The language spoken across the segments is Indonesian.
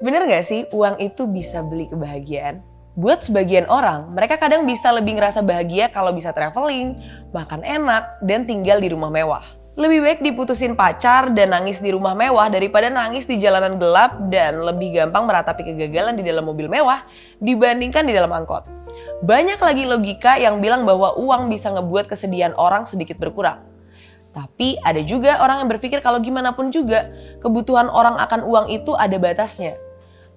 Bener gak sih uang itu bisa beli kebahagiaan? Buat sebagian orang, mereka kadang bisa lebih ngerasa bahagia kalau bisa traveling, makan enak, dan tinggal di rumah mewah. Lebih baik diputusin pacar dan nangis di rumah mewah daripada nangis di jalanan gelap dan lebih gampang meratapi kegagalan di dalam mobil mewah dibandingkan di dalam angkot. Banyak lagi logika yang bilang bahwa uang bisa ngebuat kesedihan orang sedikit berkurang. Tapi ada juga orang yang berpikir kalau gimana pun juga, kebutuhan orang akan uang itu ada batasnya.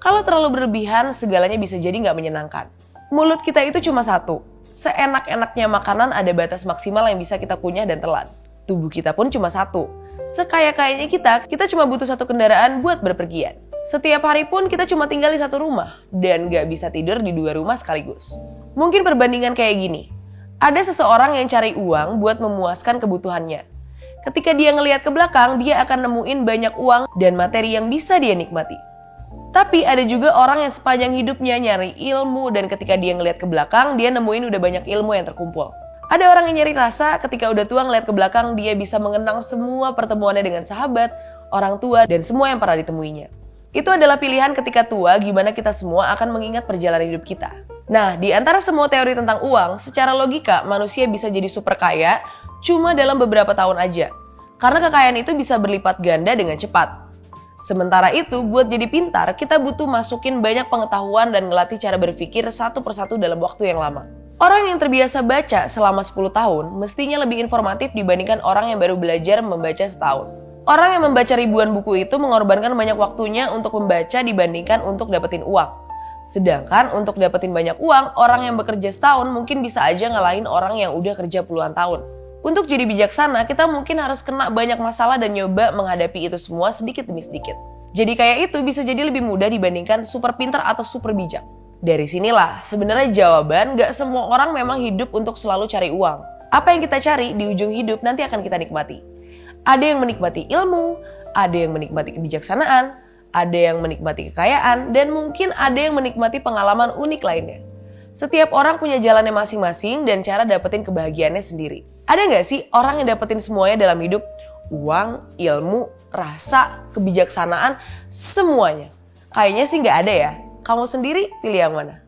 Kalau terlalu berlebihan, segalanya bisa jadi nggak menyenangkan. Mulut kita itu cuma satu. Seenak-enaknya makanan ada batas maksimal yang bisa kita kunyah dan telan. Tubuh kita pun cuma satu. Sekaya-kayanya kita cuma butuh satu kendaraan buat berpergian. Setiap hari pun kita cuma tinggal di satu rumah. Dan nggak bisa tidur di dua rumah sekaligus. Mungkin perbandingan kayak gini. Ada seseorang yang cari uang buat memuaskan kebutuhannya. Ketika dia ngelihat ke belakang, dia akan nemuin banyak uang dan materi yang bisa dia nikmati. Tapi ada juga orang yang sepanjang hidupnya nyari ilmu dan ketika dia ngeliat ke belakang, dia nemuin udah banyak ilmu yang terkumpul. Ada orang yang nyari rasa ketika udah tua ngeliat ke belakang, dia bisa mengenang semua pertemuannya dengan sahabat, orang tua, dan semua yang pernah ditemuinya. Itu adalah pilihan ketika tua gimana kita semua akan mengingat perjalanan hidup kita. Nah, di antara semua teori tentang uang, secara logika manusia bisa jadi super kaya cuma dalam beberapa tahun aja. Karena kekayaan itu bisa berlipat ganda dengan cepat. Sementara itu, buat jadi pintar, kita butuh masukin banyak pengetahuan dan ngelatih cara berpikir satu persatu dalam waktu yang lama. Orang yang terbiasa baca selama 10 tahun mestinya lebih informatif dibandingkan orang yang baru belajar membaca setahun. Orang yang membaca ribuan buku itu mengorbankan banyak waktunya untuk membaca dibandingkan untuk dapetin uang. Sedangkan untuk dapetin banyak uang, orang yang bekerja setahun mungkin bisa aja ngalahin orang yang udah kerja puluhan tahun. Untuk jadi bijaksana, kita mungkin harus kena banyak masalah dan nyoba menghadapi itu semua sedikit demi sedikit. Jadi kayak itu bisa jadi lebih mudah dibandingkan super pintar atau super bijak. Dari sinilah sebenarnya jawaban gak semua orang memang hidup untuk selalu cari uang. Apa yang kita cari di ujung hidup nanti akan kita nikmati. Ada yang menikmati ilmu, ada yang menikmati kebijaksanaan, ada yang menikmati kekayaan, dan mungkin ada yang menikmati pengalaman unik lainnya. Setiap orang punya jalannya masing-masing dan cara dapetin kebahagiaannya sendiri. Ada nggak sih orang yang dapetin semuanya dalam hidup? Uang, ilmu, rasa, kebijaksanaan, semuanya. Kayaknya sih nggak ada ya. Kamu sendiri pilih yang mana?